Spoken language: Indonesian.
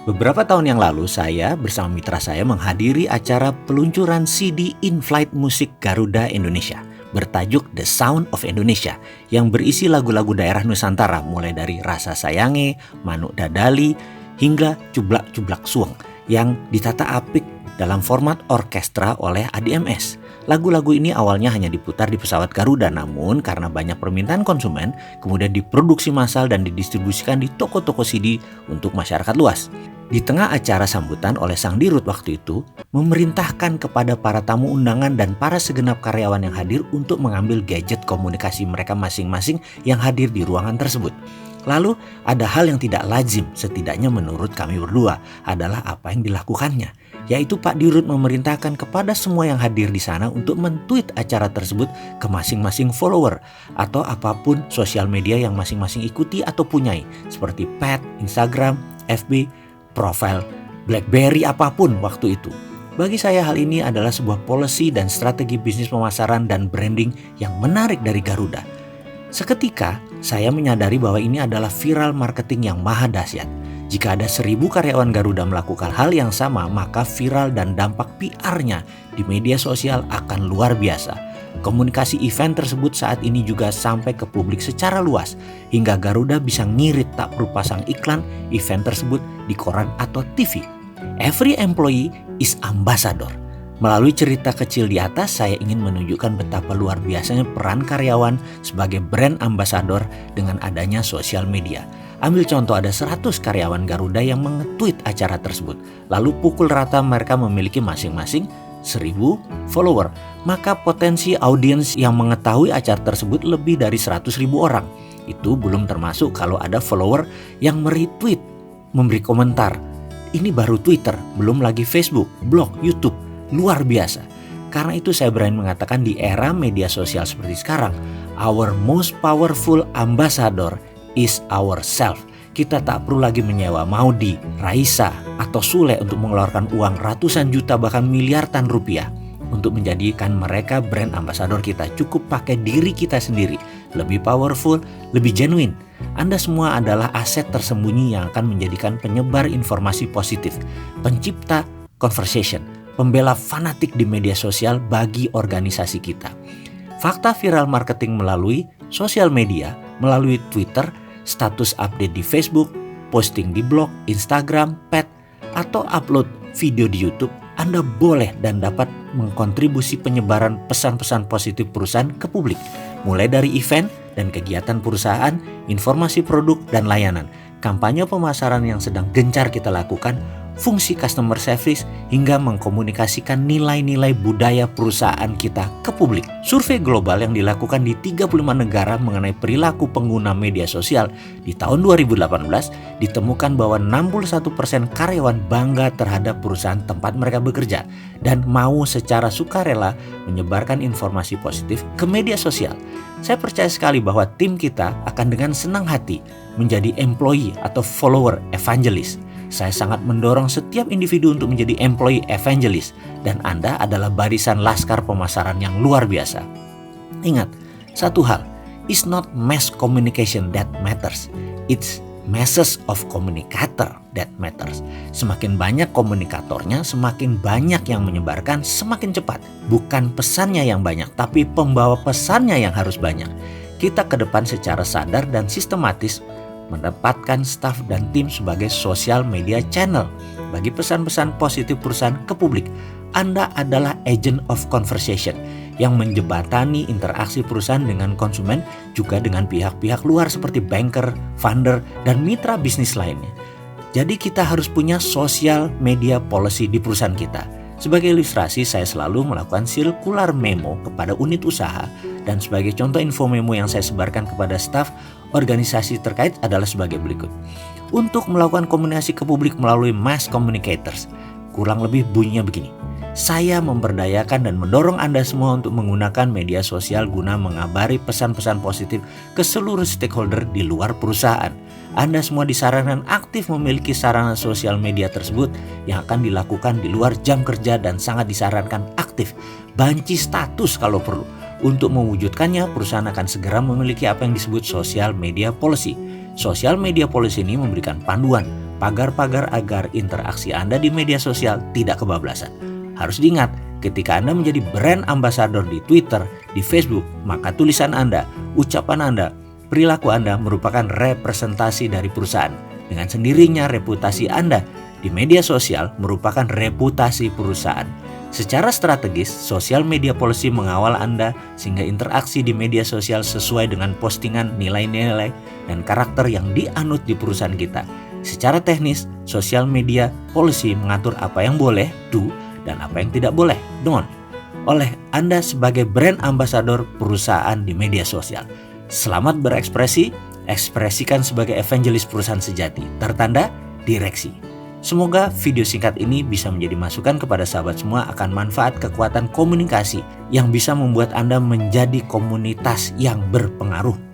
Beberapa tahun yang lalu saya bersama mitra saya menghadiri acara peluncuran CD in-flight musik Garuda Indonesia bertajuk The Sound of Indonesia yang berisi lagu-lagu daerah Nusantara mulai dari Rasa Sayange, Manuk Dadali hingga Cublak-Cublak Suweng yang ditata apik dalam format orkestra oleh ADMS. Lagu-lagu ini awalnya hanya diputar di pesawat Garuda, namun karena banyak permintaan konsumen, kemudian diproduksi massal dan didistribusikan di toko-toko CD untuk masyarakat luas. Di tengah acara sambutan oleh sang dirut waktu itu, memerintahkan kepada para tamu undangan dan para segenap karyawan yang hadir untuk mengambil gadget komunikasi mereka masing-masing yang hadir di ruangan tersebut. Lalu ada hal yang tidak lazim, setidaknya menurut kami berdua, adalah apa yang dilakukannya, yaitu Pak Dirut memerintahkan kepada semua yang hadir di sana untuk men-tweet acara tersebut ke masing-masing follower atau apapun sosial media yang masing-masing ikuti atau punyai, seperti Pet, Instagram, FB, profile, BlackBerry apapun waktu itu. Bagi saya hal ini adalah sebuah policy dan strategi bisnis pemasaran dan branding yang menarik dari Garuda. Seketika saya menyadari bahwa ini adalah viral marketing yang maha dahsyat. Jika ada 1.000 karyawan Garuda melakukan hal yang sama, maka viral dan dampak PR-nya di media sosial akan luar biasa. Komunikasi event tersebut saat ini juga sampai ke publik secara luas, hingga Garuda bisa ngirit tak perlu pasang iklan event tersebut di koran atau TV. Every employee is ambassador. Melalui cerita kecil di atas, saya ingin menunjukkan betapa luar biasanya peran karyawan sebagai brand ambassador dengan adanya sosial media. Ambil contoh, ada 100 karyawan Garuda yang nge-tweet acara tersebut. Lalu pukul rata mereka memiliki masing-masing 1.000 follower. Maka potensi audiens yang mengetahui acara tersebut lebih dari 100.000 orang. Itu belum termasuk kalau ada follower yang meretweet, memberi komentar. Ini baru Twitter, belum lagi Facebook, blog, YouTube. Luar biasa. Karena itu saya berani mengatakan di era media sosial seperti sekarang, our most powerful ambassador is ourself. Kita tak perlu lagi menyewa Maudi, Raisa, atau Sule untuk mengeluarkan uang ratusan juta bahkan miliaran rupiah untuk menjadikan mereka brand ambassador kita. Cukup pakai diri kita sendiri, lebih powerful, lebih genuine. Anda semua adalah aset tersembunyi yang akan menjadikan penyebar informasi positif, pencipta conversation, pembela fanatik di media sosial bagi organisasi kita. Fakta viral marketing melalui sosial media, melalui Twitter, status update di Facebook, posting di blog, Instagram, Pet, atau upload video di YouTube, Anda boleh dan dapat mengkontribusi penyebaran pesan-pesan positif perusahaan ke publik. Mulai dari event dan kegiatan perusahaan, informasi produk dan layanan, kampanye pemasaran yang sedang gencar kita lakukan, fungsi customer service, hingga mengkomunikasikan nilai-nilai budaya perusahaan kita ke publik. Survei global yang dilakukan di 35 negara mengenai perilaku pengguna media sosial di tahun 2018 ditemukan bahwa 61% karyawan bangga terhadap perusahaan tempat mereka bekerja dan mau secara sukarela menyebarkan informasi positif ke media sosial. Saya percaya sekali bahwa tim kita akan dengan senang hati menjadi employee atau follower evangelist. Saya sangat mendorong setiap individu untuk menjadi employee evangelist, dan Anda adalah barisan laskar pemasaran yang luar biasa. Ingat, satu hal, it's not mass communication that matters, it's masses of communicator that matters. Semakin banyak komunikatornya, semakin banyak yang menyebarkan, semakin cepat. Bukan pesannya yang banyak, tapi pembawa pesannya yang harus banyak. Kita ke depan secara sadar dan sistematis menempatkan staf dan tim sebagai social media channel bagi pesan-pesan positif perusahaan ke publik. Anda adalah agent of conversation yang menjembatani interaksi perusahaan dengan konsumen, juga dengan pihak-pihak luar seperti banker, funder, dan mitra bisnis lainnya. Jadi kita harus punya social media policy di perusahaan kita. Sebagai ilustrasi, saya selalu melakukan circular memo kepada unit usaha, dan sebagai contoh info memo yang saya sebarkan kepada staf organisasi terkait adalah sebagai berikut. Untuk melakukan komunikasi ke publik melalui mass communicators, kurang lebih bunyinya begini. Saya memberdayakan dan mendorong Anda semua untuk menggunakan media sosial guna mengabari pesan-pesan positif ke seluruh stakeholder di luar perusahaan. Anda semua disarankan aktif memiliki sarana sosial media tersebut yang akan dilakukan di luar jam kerja, dan sangat disarankan aktif banci status kalau perlu. Untuk mewujudkannya, perusahaan akan segera memiliki apa yang disebut social media policy. Social media policy ini memberikan panduan pagar-pagar agar interaksi Anda di media sosial tidak kebablasan. Harus diingat, ketika Anda menjadi brand ambassador di Twitter, di Facebook, maka tulisan Anda, ucapan Anda, perilaku Anda merupakan representasi dari perusahaan. Dengan sendirinya reputasi Anda di media sosial merupakan reputasi perusahaan. Secara strategis, social media policy mengawal Anda sehingga interaksi di media sosial sesuai dengan postingan, nilai-nilai, dan karakter yang dianut di perusahaan kita. Secara teknis, social media policy mengatur apa yang boleh, do, dan apa yang tidak boleh, don't, oleh Anda sebagai brand ambassador perusahaan di media sosial. Selamat berekspresi, ekspresikan sebagai evangelis perusahaan sejati, tertanda direksi. Semoga video singkat ini bisa menjadi masukan kepada sahabat semua akan manfaat kekuatan komunikasi yang bisa membuat Anda menjadi komunitas yang berpengaruh.